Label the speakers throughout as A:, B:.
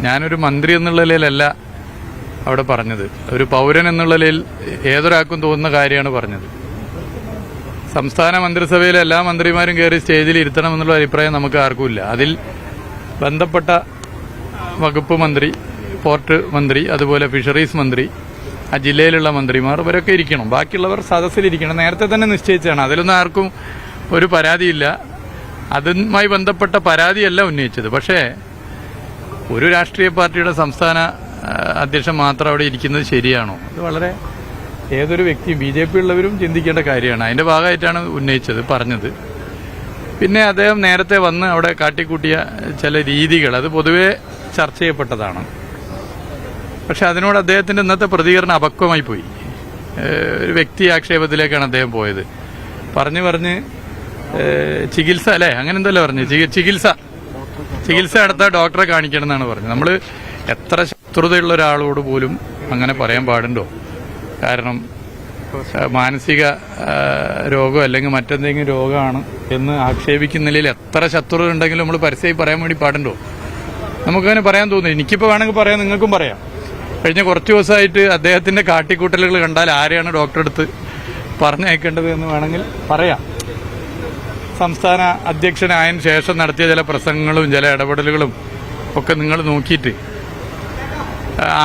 A: ഞാനൊരു മന്ത്രി എന്നുള്ള നിലയിലല്ല അവിടെ പറഞ്ഞത്, ഒരു പൗരൻ എന്നുള്ള നിലയിൽ ഏതൊരാൾക്കും തോന്നുന്ന കാര്യമാണ് പറഞ്ഞത്. സംസ്ഥാന മന്ത്രിസഭയിലെ എല്ലാ മന്ത്രിമാരും കയറി സ്റ്റേജിൽ ഇരുത്തണം എന്നുള്ള അഭിപ്രായം നമുക്ക് ആർക്കുമില്ല. അതിൽ ബന്ധപ്പെട്ട വകുപ്പ് മന്ത്രി, പോർട്ട് മന്ത്രി, അതുപോലെ ഫിഷറീസ് മന്ത്രി, ആ ജില്ലയിലുള്ള മന്ത്രിമാർ ഇവരൊക്കെ ഇരിക്കണം. ബാക്കിയുള്ളവർ സദസ്സിലിരിക്കണം. നേരത്തെ തന്നെ നിശ്ചയിച്ചാണ്. അതിലൊന്നും ആർക്കും ഒരു പരാതിയില്ല. അതുമായി ബന്ധപ്പെട്ട പരാതിയല്ല ഉന്നയിച്ചത്. പക്ഷേ ഒരു രാഷ്ട്രീയ പാർട്ടിയുടെ സംസ്ഥാന അധ്യക്ഷൻ മാത്രം അവിടെ ഇരിക്കുന്നത് ശരിയാണോ? അത് വളരെ ഏതൊരു വ്യക്തിയും BJP ഉള്ളവരും ചിന്തിക്കേണ്ട കാര്യമാണ്. അതിന്റെ ഭാഗമായിട്ടാണ് ഉന്നയിച്ചത്, പറഞ്ഞത്. പിന്നെ അദ്ദേഹം നേരത്തെ വന്ന് അവിടെ കാട്ടിക്കൂട്ടിയ ചില രീതികൾ അത് പൊതുവെ ചർച്ച ചെയ്യപ്പെട്ടതാണ്. പക്ഷെ അതിനോട് അദ്ദേഹത്തിന്റെ ഇന്നത്തെ പ്രതികരണം അപക്വമായി പോയി. ഒരു വ്യക്തി ആക്ഷേപത്തിലേക്കാണ് അദ്ദേഹം പോയത്. പറഞ്ഞ് ചികിത്സ അല്ലേ, അങ്ങനെ എന്തല്ലോ പറഞ്ഞു, ചികിത്സ നടത്ത ഡോക്ടറെ കാണിക്കണം എന്നാണ് പറഞ്ഞത്. നമ്മൾ എത്ര ശത്രുതയുള്ള ഒരാളോട് പോലും അങ്ങനെ പറയാൻ പാടുണ്ടോ? കാരണം മാനസിക രോഗം അല്ലെങ്കിൽ മറ്റെന്തെങ്കിലും രോഗമാണ് എന്ന് ആക്ഷേപിക്കുന്നതിൽ എത്ര ശത്രുത ഉണ്ടെങ്കിലും നമ്മൾ പരസ്യമായി പറയാൻ വേണ്ടി പാടുണ്ടോ? നമുക്കങ്ങനെ പറയാൻ തോന്നുന്നു. എനിക്കിപ്പോൾ വേണമെങ്കിൽ പറയാം, നിങ്ങൾക്കും പറയാം. കഴിഞ്ഞ കുറച്ച് ദിവസമായിട്ട് അദ്ദേഹത്തിന്റെ കാട്ടിക്കൂട്ടലുകൾ കണ്ടാൽ ആരെയാണ് ഡോക്ടറെ അടുത്ത് പറഞ്ഞയക്കേണ്ടത് എന്ന് വേണമെങ്കിൽ പറയാം. സംസ്ഥാന അധ്യക്ഷനായതിനു ശേഷം നടത്തിയ ചില പ്രസംഗങ്ങളും ചില ഇടപെടലുകളും ഒക്കെ നിങ്ങൾ നോക്കിയിട്ട്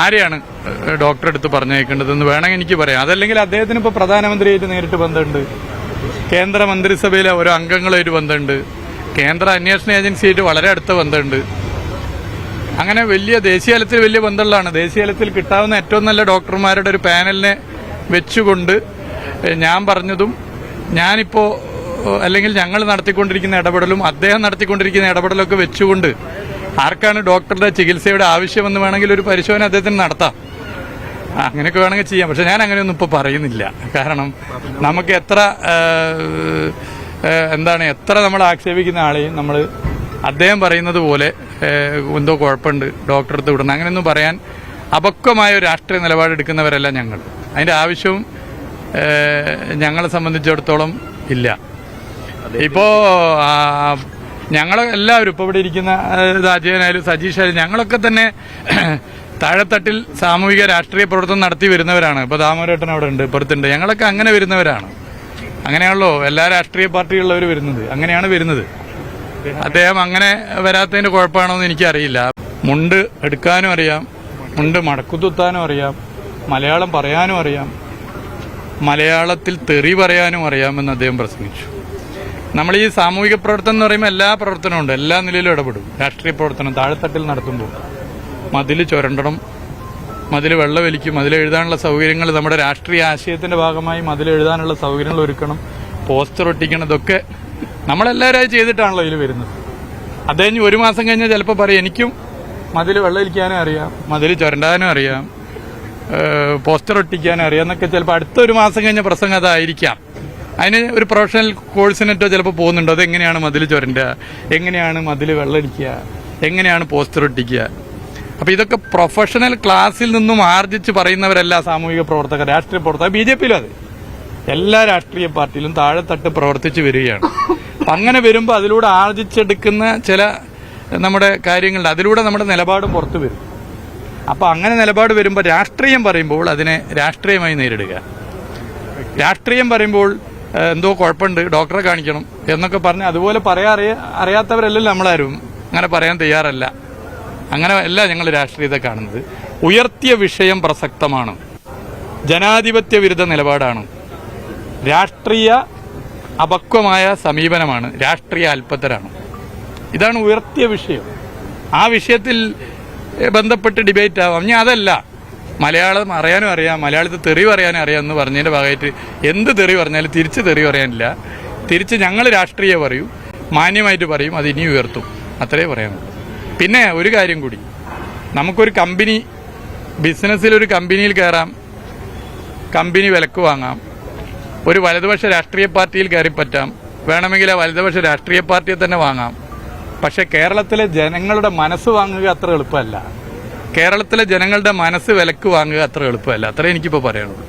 A: ആരെയാണ് ഡോക്ടറെ അടുത്ത് പറഞ്ഞയക്കേണ്ടതെന്ന് വേണമെങ്കിൽ എനിക്ക് പറയാം. അതല്ലെങ്കിൽ അദ്ദേഹത്തിന് ഇപ്പോൾ പ്രധാനമന്ത്രിയായിട്ട് നേരിട്ട് ബന്ധമുണ്ട്, കേന്ദ്ര മന്ത്രിസഭയിലെ ഓരോ അംഗങ്ങളായിട്ട് ബന്ധമുണ്ട്, കേന്ദ്ര അന്വേഷണ ഏജൻസിയായിട്ട് വളരെ അടുത്ത ബന്ധമുണ്ട്. അങ്ങനെ ദേശീയതലത്തിൽ വലിയ ബന്ധമുള്ളതാണ്. ദേശീയതലത്തിൽ കിട്ടാവുന്ന ഏറ്റവും നല്ല ഡോക്ടർമാരുടെ ഒരു പാനലിനെ വെച്ചുകൊണ്ട് ഞാൻ പറഞ്ഞതും ഞാനിപ്പോൾ അല്ലെങ്കിൽ ഞങ്ങൾ നടത്തിക്കൊണ്ടിരിക്കുന്ന ഇടപെടലും അദ്ദേഹം നടത്തിക്കൊണ്ടിരിക്കുന്ന ഇടപെടലൊക്കെ വെച്ചുകൊണ്ട് ആർക്കാണ് ഡോക്ടറുടെ ചികിത്സയുടെ ആവശ്യമെന്ന് വേണമെങ്കിൽ ഒരു പരിശോധന അദ്ദേഹത്തിന് നടത്താം. അങ്ങനെയൊക്കെ വേണമെങ്കിൽ ചെയ്യാം. പക്ഷെ ഞാൻ അങ്ങനെയൊന്നും ഇപ്പോൾ പറയുന്നില്ല. കാരണം നമുക്ക് എത്ര നമ്മൾ ആക്ഷേപിക്കുന്ന ആളെയും നമ്മൾ അദ്ദേഹം പറയുന്നത് പോലെ എന്തോ കുഴപ്പമുണ്ട് ഡോക്ടറെ അടുത്ത് വിടണം അങ്ങനെയൊന്നും പറയാൻ അപക്വമായ ഒരു രാഷ്ട്രീയ നിലപാടെടുക്കുന്നവരല്ല ഞങ്ങൾ. അതിന്റെ ആവശ്യവും ഞങ്ങളെ സംബന്ധിച്ചിടത്തോളം ഇല്ല. ഇപ്പോ ഞങ്ങളെല്ലാവരും ഇപ്പോൾ ഇവിടെ ഇരിക്കുന്ന അജയനായാലും സജീഷായാലും ഞങ്ങളൊക്കെ തന്നെ താഴെത്തട്ടിൽ സാമൂഹിക രാഷ്ട്രീയ പ്രവർത്തനം നടത്തി വരുന്നവരാണ്. ഇപ്പോൾ ദാമോദരേട്ടൻ അവിടെ ഉണ്ട്, ഇപ്പുറത്തുണ്ട്. ഞങ്ങളൊക്കെ അങ്ങനെ വരുന്നവരാണ്. അങ്ങനെയാണല്ലോ എല്ലാ രാഷ്ട്രീയ പാർട്ടികളിലുള്ളവർ വരുന്നത്. അങ്ങനെയാണ് വരുന്നത്. അദ്ദേഹം അങ്ങനെ വരാത്തതിന്റെ കുഴപ്പമാണോ എന്ന് എനിക്കറിയില്ല. മുണ്ട് എടുക്കാനും അറിയാം, മുണ്ട് മടക്കുത്തുത്താനും അറിയാം, മലയാളം പറയാനും അറിയാം, മലയാളത്തിൽ തെറി പറയാനും അറിയാമെന്ന് അദ്ദേഹം പ്രസംഗിച്ചു. നമ്മൾ ഈ സാമൂഹിക പ്രവർത്തനം എന്ന് പറയുമ്പോൾ എല്ലാ പ്രവർത്തനവും ഉണ്ട്, എല്ലാ നിലയിലും ഇടപെടും. രാഷ്ട്രീയ പ്രവർത്തനം താഴെത്തട്ടിൽ നടത്തുമ്പോൾ മതിൽ ചുരണ്ടണം, മതിൽ വെള്ളമൊലിക്കും, മതിൽ എഴുതാനുള്ള സൗകര്യങ്ങൾ നമ്മുടെ രാഷ്ട്രീയ ആശയത്തിന്റെ ഭാഗമായി മതിൽ എഴുതാനുള്ള സൗകര്യങ്ങൾ ഒരുക്കണം, പോസ്റ്റർ ഒട്ടിക്കണം. ഇതൊക്കെ നമ്മളെല്ലാവരും ചെയ്തിട്ടാണല്ലോ ഇതിൽ വരുന്നത്. അദ്ദേഹം ഒരു മാസം കഴിഞ്ഞാൽ ചിലപ്പോൾ പറയും എനിക്കും മതിൽ വെള്ളമൊലിക്കാനും അറിയാം, മതിൽ ചുരണ്ടാനും അറിയാം, പോസ്റ്റർ ഒട്ടിക്കാനും അറിയാം എന്നൊക്കെ ചിലപ്പോൾ അടുത്ത ഒരു മാസം കഴിഞ്ഞ പ്രസംഗം അതായിരിക്കാം. അതിന് ഒരു പ്രൊഫഷണൽ കോഴ്സിനെറ്റോ ചിലപ്പോൾ പോകുന്നുണ്ടോ, അതെങ്ങനെയാണ് മതിൽ ചുരണ്ടുക, എങ്ങനെയാണ് മതിൽ വെള്ളമടിക്കുക, എങ്ങനെയാണ് പോസ്റ്റർ ഒട്ടിക്കുക. അപ്പൊ ഇതൊക്കെ പ്രൊഫഷണൽ ക്ലാസ്സിൽ നിന്നും ആർജിച്ച് പറയുന്നവരല്ല സാമൂഹിക പ്രവർത്തകർ, രാഷ്ട്രീയ പ്രവർത്തകർ. BJPയിലും അതെ, എല്ലാ രാഷ്ട്രീയ പാർട്ടിയിലും താഴെത്തട്ട് പ്രവർത്തിച്ചു വരികയാണ്. അങ്ങനെ വരുമ്പോൾ അതിലൂടെ ആർജിച്ചെടുക്കുന്ന ചില നമ്മുടെ കാര്യങ്ങളുണ്ട്, അതിലൂടെ നമ്മുടെ നിലപാടും പുറത്തു വരും. അപ്പൊ അങ്ങനെ നിലപാട് വരുമ്പോൾ രാഷ്ട്രീയം പറയുമ്പോൾ അതിനെ രാഷ്ട്രീയമായി നേരിടുക. രാഷ്ട്രീയം പറയുമ്പോൾ എന്തോ കുഴപ്പമുണ്ട് ഡോക്ടറെ കാണിക്കണം എന്നൊക്കെ പറഞ്ഞ് അതുപോലെ അറിയാത്തവരല്ലല്ലോ നമ്മളാരും. അങ്ങനെ പറയാൻ തയ്യാറല്ല. അങ്ങനെ അല്ല ഞങ്ങൾ രാഷ്ട്രീയത്തെ കാണുന്നത്. ഉയർത്തിയ വിഷയം പ്രസക്തമാണ്, ജനാധിപത്യ വിരുദ്ധ നിലപാടാണ്, രാഷ്ട്രീയ അപക്വമായ സമീപനമാണ്, രാഷ്ട്രീയ അല്പത്തരാണ്. ഇതാണ് ഉയർത്തിയ വിഷയം. ആ വിഷയത്തിൽ ബന്ധപ്പെട്ട് ഡിബേറ്റ് ആവാം. ഞാൻ അതല്ല, മലയാളം അറിയാനും അറിയാം, മലയാളത്തിൽ തെറി പറയാനും അറിയാം എന്ന് പറഞ്ഞതിന്റെ ഭാഗമായിട്ട് എന്ത് തെറി പറഞ്ഞാലും തിരിച്ച് തെറി പറയാനില്ല. തിരിച്ച് ഞങ്ങൾ രാഷ്ട്രീയം പറയും, മാന്യമായിട്ട് പറയും, അത് ഇനി ഉയർത്തും. അത്രേ പറയാനുള്ളൂ. പിന്നെ ഒരു കാര്യം കൂടി, നമുക്കൊരു കമ്പനി, ബിസിനസ്സിലൊരു കമ്പനിയിൽ കയറാം, കമ്പനി വിലക്ക് വാങ്ങാം, ഒരു വലതുപക്ഷ രാഷ്ട്രീയ പാർട്ടിയിൽ കയറിപ്പറ്റാം, വേണമെങ്കിൽ ആ വലതുപക്ഷ രാഷ്ട്രീയ പാർട്ടിയെ തന്നെ വാങ്ങാം. പക്ഷെ കേരളത്തിലെ ജനങ്ങളുടെ മനസ്സ് വാങ്ങുക അത്ര എളുപ്പമല്ല. കേരളത്തിലെ ജനങ്ങളുടെ മനസ്സ് വിലക്ക് വാങ്ങുക അത്ര എളുപ്പമല്ല. അത്രേ എനിക്കിപ്പോൾ പറയാനുള്ളൂ.